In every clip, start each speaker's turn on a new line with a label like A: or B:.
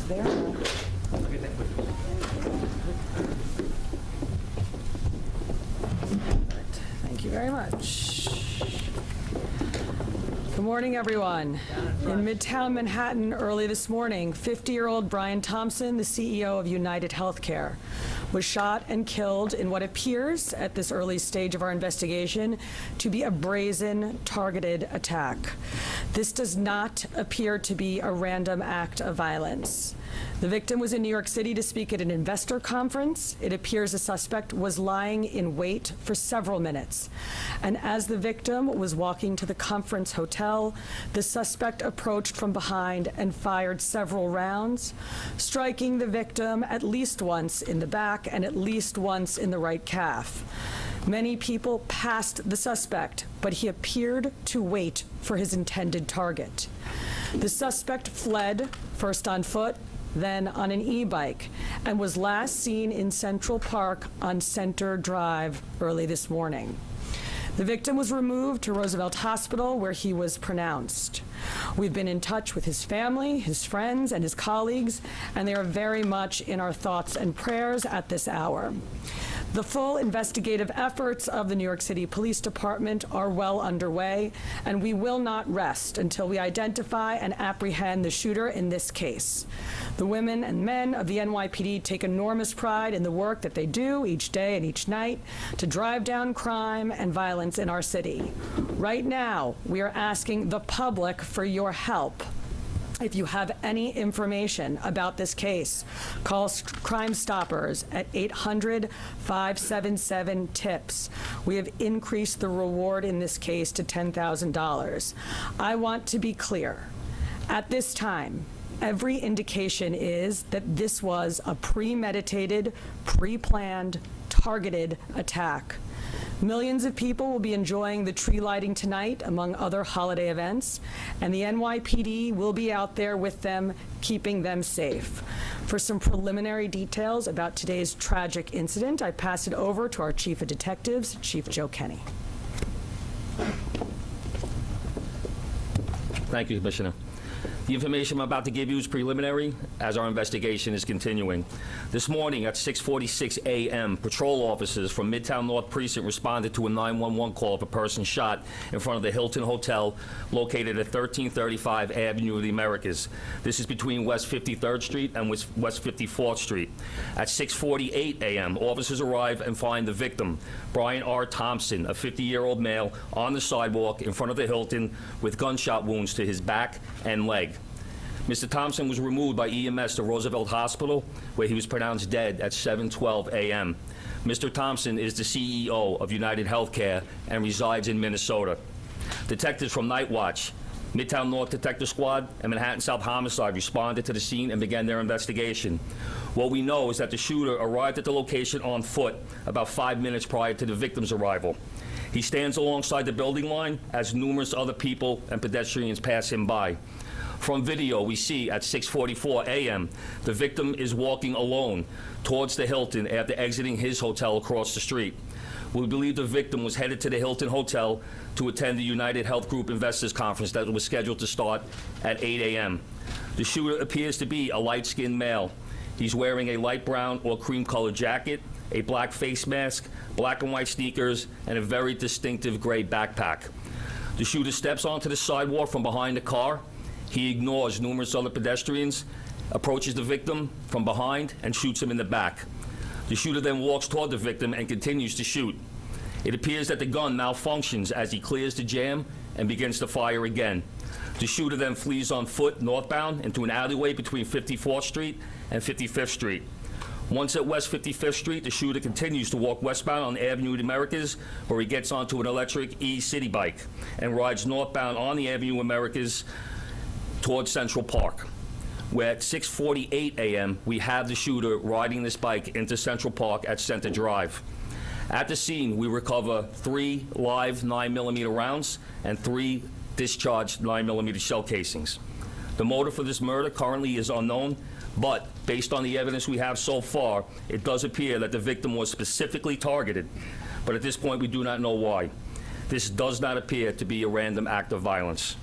A: there. Thank you very much. Good morning, everyone. In Midtown Manhattan early this morning, 50-year-old Brian Thompson, the CEO of UnitedHealthcare, was shot and killed in what appears, at this early stage of our investigation, to be a brazen, targeted attack. This does not appear to be a random act of violence. The victim was in New York City to speak at an investor conference. It appears the suspect was lying in wait for several minutes. And as the victim was walking to the conference hotel, the suspect approached from behind and fired several rounds, striking the victim at least once in the back and at least once in the right calf. Many people passed the suspect, but he appeared to wait for his intended target. The suspect fled, first on foot, then on an e-bike, and was last seen in Central Park on Center Drive early this morning. The victim was removed to Roosevelt Hospital, where he was pronounced. We've been in touch with his family, his friends, and his colleagues, and they are very much in our thoughts and prayers at this hour. The full investigative efforts of the New York City Police Department are well underway, and we will not rest until we identify and apprehend the shooter in this case. The women and men of the NYPD take enormous pride in the work that they do each day and each night to drive down crime and violence in our city. Right now, we are asking the public for your help. If you have any information about this case, call Crime Stoppers at 800-577-TIPS. We have increased the reward in this case to $10,000. I want to be clear. At this time, every indication is that this was a premeditated, pre-planned, targeted attack. Millions of people will be enjoying the tree lighting tonight, among other holiday events, and the NYPD will be out there with them, keeping them safe. For some preliminary details about today's tragic incident, I pass it over to our Chief of Detectives, Chief Joe Kenny.
B: Thank you, Commissioner. The information I'm about to give you is preliminary as our investigation is continuing. This morning at 6:46 a.m., patrol officers from Midtown North Precinct responded to a 911 call of a person shot in front of the Hilton Hotel located at 1335 Avenue of the Americas. This is between West 53rd Street and West 54th Street. At 6:48 a.m., officers arrive and find the victim, Brian R. Thompson, a 50-year-old male, on the sidewalk in front of the Hilton with gunshot wounds to his back and leg. Mr. Thompson was removed by EMS to Roosevelt Hospital, where he was pronounced dead at 7:12 a.m. Mr. Thompson is the CEO of UnitedHealthcare and resides in Minnesota. Detectives from Night Watch, Midtown North Detective Squad, and Manhattan South Homicide responded to the scene and began their investigation. What we know is that the shooter arrived at the location on foot about 5 minutes prior to the victim's arrival. He stands alongside the building line as numerous other people and pedestrians pass him by. From video, we see at 6:44 a.m., the victim is walking alone towards the Hilton after exiting his hotel across the street. We believe the victim was headed to the Hilton Hotel to attend the United Health Group Investors Conference that was scheduled to start at 8 a.m. The shooter appears to be a light-skinned male. He's wearing a light brown or cream-colored jacket, a black face mask, black and white sneakers, and a very distinctive gray backpack. The shooter steps onto the sidewalk from behind the car. He ignores numerous other pedestrians, approaches the victim from behind, and shoots him in the back. The shooter then walks toward the victim and continues to shoot. It appears that the gun malfunctions as he clears the jam and begins to fire again. The shooter then flees on foot northbound into an alleyway between 54th Street and 55th Street. Once at West 55th Street, the shooter continues to walk westbound on Avenue of the Americas, where he gets onto an electric e-city bike and rides northbound on the Avenue of Americas towards Central Park, where at 6:48 a.m. we have the shooter riding this bike into Central Park at Center Drive. At the scene, we recover 3 live 9mm rounds and 3 discharged 9mm shell casings. The motive for this murder currently is unknown, but based on the evidence we have so far, it does appear that the victim was specifically targeted, but at this point we do not know why. This does not appear to be a random act of violence.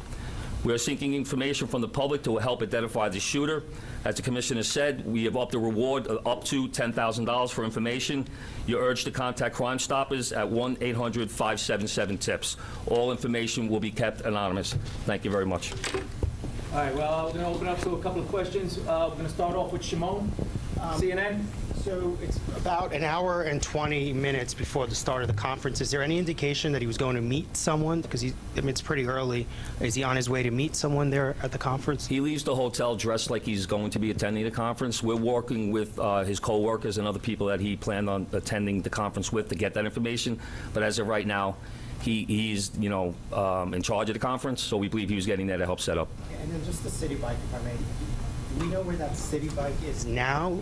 B: We are seeking information from the public to help identify the shooter. As the Commissioner said, we have upped the reward up to $10,000 for information. You're urged to contact Crime Stoppers at 1-800-577-TIPS. All information will be kept anonymous. Thank you very much.
C: All right, well, we're going to open up to a couple of questions. We're going to start off with Shimon, CNN.
D: So it's about an hour and 20 minutes before the start of the conference. Is there any indication that he was going to meet someone? Because it's pretty early. Is he on his way to meet someone there at the conference?
B: He leaves the hotel dressed like he's going to be attending the conference. We're working with his co-workers and other people that he planned on attending the conference with to get that information. But as of right now, he's in charge of the conference, so we believe he was getting there to help set up.
D: And then just the city bike, if I may. Do we know where that city bike is now?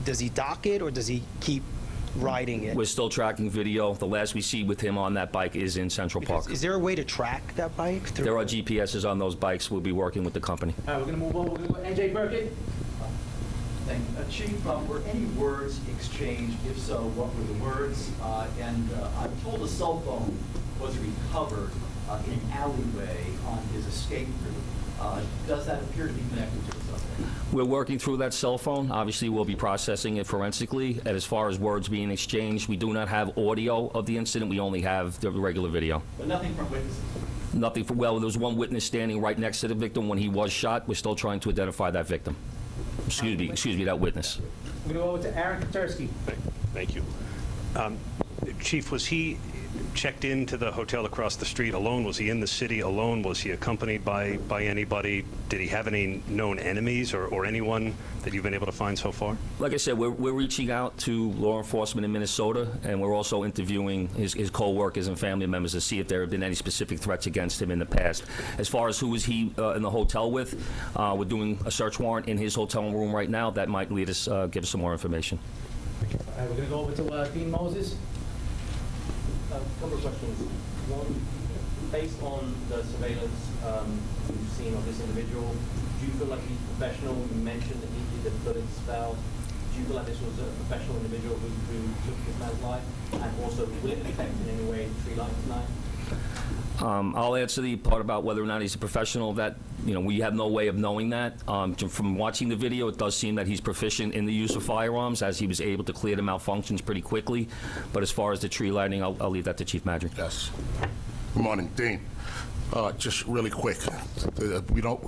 D: Does he dock it, or does he keep riding it?
B: We're still tracking video. The last we see with him on that bike is in Central Park.
D: Is there a way to track that bike?
B: There are GPSs on those bikes. We'll be working with the company.
C: All right, we're going to move on. We're going to go NJ Birkin.
E: Thank you. Chief, were any words exchanged? If so, what were the words? And I'm told a cell phone was recovered in an alleyway on his escape route. Does that appear to be connected to the cell phone?
B: We're working through that cell phone. Obviously, we'll be processing it forensically. And as far as words being exchanged, we do not have audio of the incident. We only have the regular video.
E: But nothing from witnesses?
B: Nothing. Well, there was one witness standing right next to the victim when he was shot. We're still trying to identify that victim. Excuse me, that witness.
C: We're going to go over to Aaron Katursky.
F: Thank you. Chief, was he checked into the hotel across the street alone? Was he in the city alone? Was he accompanied by anybody? Did he have any known enemies or anyone that you've been able to find so far?
B: Like I said, we're reaching out to law enforcement in Minnesota, and we're also interviewing his co-workers and family members to see if there have been any specific threats against him in the past. As far as who was he in the hotel with, we're doing a search warrant in his hotel room right now. That might lead us, give us some more information.
C: All right, we're going to go over to Dean Moses.
G: A couple of questions. One, based on the surveillance you've seen of this individual, do you feel like he's professional? You mentioned that he did the bullet spell. Do you feel like this was a professional individual who took this man's life? And also, will it affect in any way the tree light tonight?
B: I'll answer the part about whether or not he's a professional. That, we have no way of knowing that. From watching the video, it does seem that he's proficient in the use of firearms, as he was able to clear the malfunctions pretty quickly. But as far as the tree lighting, I'll leave that to Chief Madrick.
H: Yes. Good morning, Dean. Just really quick,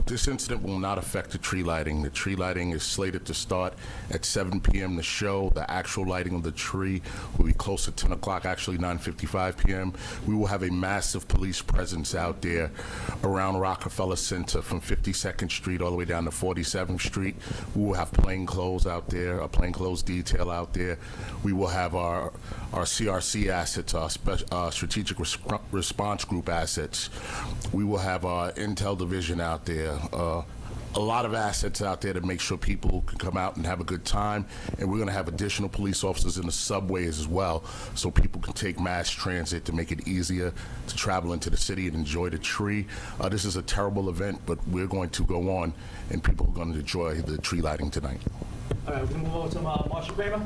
H: this incident will not affect the tree lighting. The tree lighting is slated to start at 7 p.m. The show, the actual lighting of the tree will be close to 10 o'clock, actually 9:55 p.m. We will have a massive police presence out there around Rockefeller Center from 52nd Street all the way down to 47th Street. We will have plainclothes out there, a plainclothes detail out there. We will have our CRC assets, our Strategic Response Group assets. We will have our Intel division out there, a lot of assets out there to make sure people can come out and have a good time. And we're going to have additional police officers in the subways as well, so people can take mass transit to make it easier to travel into the city and enjoy the tree. This is a terrible event, but we're going to go on, and people are going to enjoy the tree lighting tonight.
C: All right, we're going to move over to Marsha Kramer.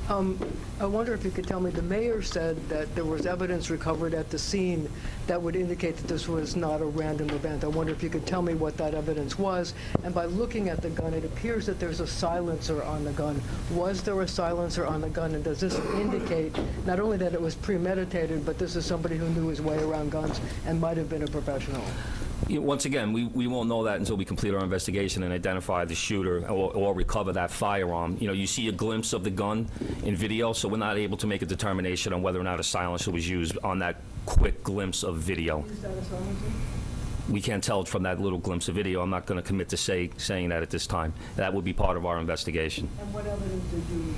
I: I wonder if you could tell me, the mayor said that there was evidence recovered at the scene that would indicate that this was not a random event. I wonder if you could tell me what that evidence was. And by looking at the gun, it appears that there's a silencer on the gun. Was there a silencer on the gun? And does this indicate not only that it was premeditated, but this is somebody who knew his way around guns and might have been a professional?
B: Once again, we won't know that until we complete our investigation and identify the shooter or recover that firearm. You see a glimpse of the gun in video, so we're not able to make a determination on whether or not a silencer was used on that quick glimpse of video.
I: Is that a silencer?
B: We can't tell from that little glimpse of video. I'm not going to commit to saying that at this time. That would be part of our investigation.
I: And what evidence did you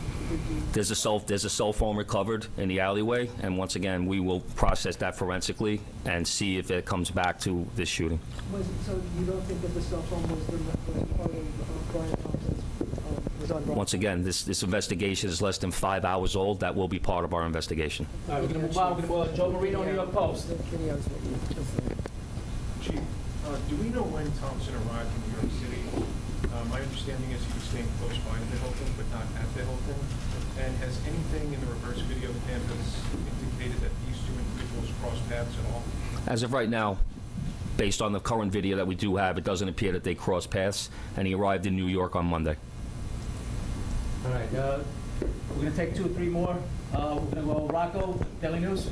B: There's a cell phone recovered in the alleyway, and once again, we will process that forensically and see if it comes back to this shooting.
I: so you don't think that the cell phone was part of Brian Thompson's, was on Brian?
B: Once again, this investigation is less than 5 hours old. That will be part of our investigation.
C: All right, we're going to move on. We're going to go to Joe Marino, New York Post.
J: Chief, do we know when Thompson arrived in New York City? My understanding is he was staying close by to the Hilton, but not at the Hilton. And has anything in the reverse video cameras indicated that these two individuals crossed paths at all?
B: As of right now, based on the current video that we do have, it doesn't appear that they crossed paths, and he arrived in New York on Monday.
C: All right, we're gonna take 2 or 3 more. We're gonna go Rocco, Daily News.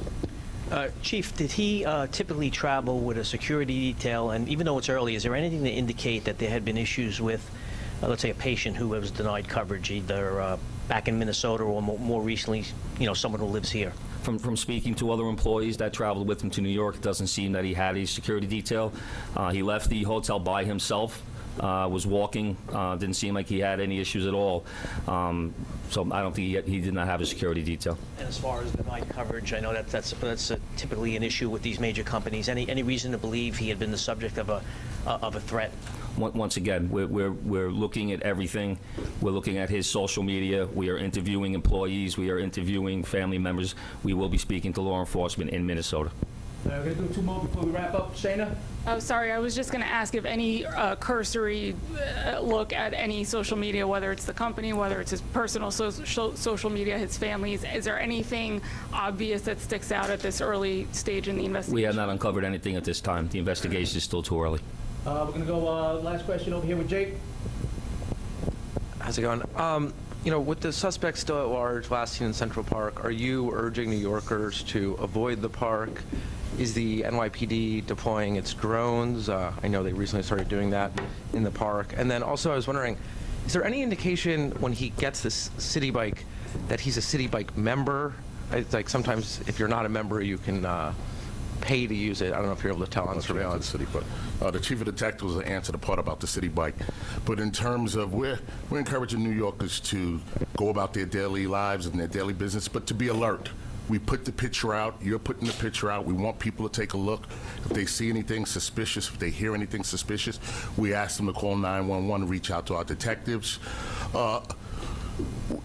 K: Chief, did he typically travel with a security detail? And even though it's early, is there anything to indicate that there had been issues with, let's say, a patient who was denied coverage, either back in Minnesota or more recently, someone who lives here?
B: From speaking to other employees that traveled with him to New York, it doesn't seem that he had a security detail. He left the hotel by himself, was walking, didn't seem like he had any issues at all. So I don't think he did not have a security detail.
K: And as far as denied coverage, I know that's typically an issue with these major companies. Any reason to believe he had been the subject of a threat?
B: Once again, we're looking at everything. We're looking at his social media. We are interviewing employees. We are interviewing family members. We will be speaking to law enforcement in Minnesota.
C: We're gonna do 2 more before we wrap up. Shayna?
L: Oh, sorry, I was just going to ask if any cursory look at any social media, whether it's the company, whether it's his personal social media, his family's, is there anything obvious that sticks out at this early stage in the investigation?
B: We have not uncovered anything at this time. The investigation is still too early.
C: We're gonna go last question over here with Jake.
M: How's it going? With the suspect still at large, last seen in Central Park, are you urging New Yorkers to avoid the park? Is the NYPD deploying its drones? I know they recently started doing that in the park. And then also I was wondering, is there any indication when he gets this city bike that he's a city bike member? It's like sometimes if you're not a member, you can pay to use it. I don't know if you're able to tell on surveillance.
H: The chief of detectives will answer the part about the city bike. But in terms of we're encouraging New Yorkers to go about their daily lives and their daily business, but to be alert. We put the picture out. You're putting the picture out. We want people to take a look. If they see anything suspicious, if they hear anything suspicious, we ask them to call 911, reach out to our detectives.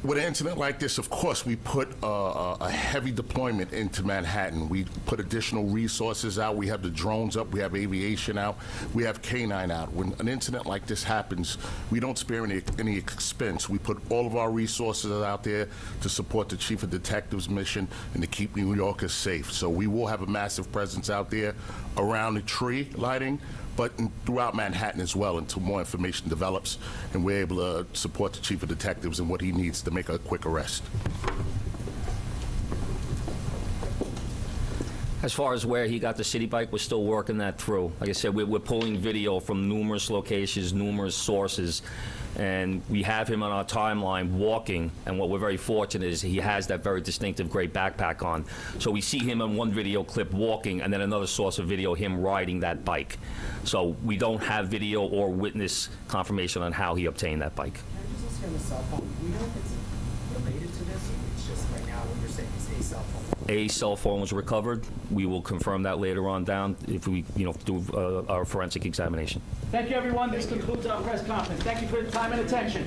H: With an incident like this, of course, we put a heavy deployment into Manhattan. We put additional resources out. We have the drones up. We have aviation out. We have K-9 out. When an incident like this happens, we don't spare any expense. We put all of our resources out there to support the chief of detectives' mission and to keep New Yorkers safe. So we will have a massive presence out there around the tree lighting, but throughout Manhattan as well until more information develops and we're able to support the chief of detectives and what he needs to make a quick arrest.
B: As far as where he got the city bike, we're still working that through. Like I said, we're pulling video from numerous locations, numerous sources, and we have him on our timeline walking, and what we're very fortunate is he has that very distinctive gray backpack on. So we see him in one video clip walking, and then another source of video, him riding that bike. So we don't have video or witness confirmation on how he obtained that bike.
N: Can I just ask you on the cell phone? Do we know if it's related to this, or it's just right now what you're saying is a cell phone?
B: A cell phone was recovered. We will confirm that later on down if we, do our forensic examination.
C: Thank you, everyone. This concludes our press conference. Thank you for your time and attention.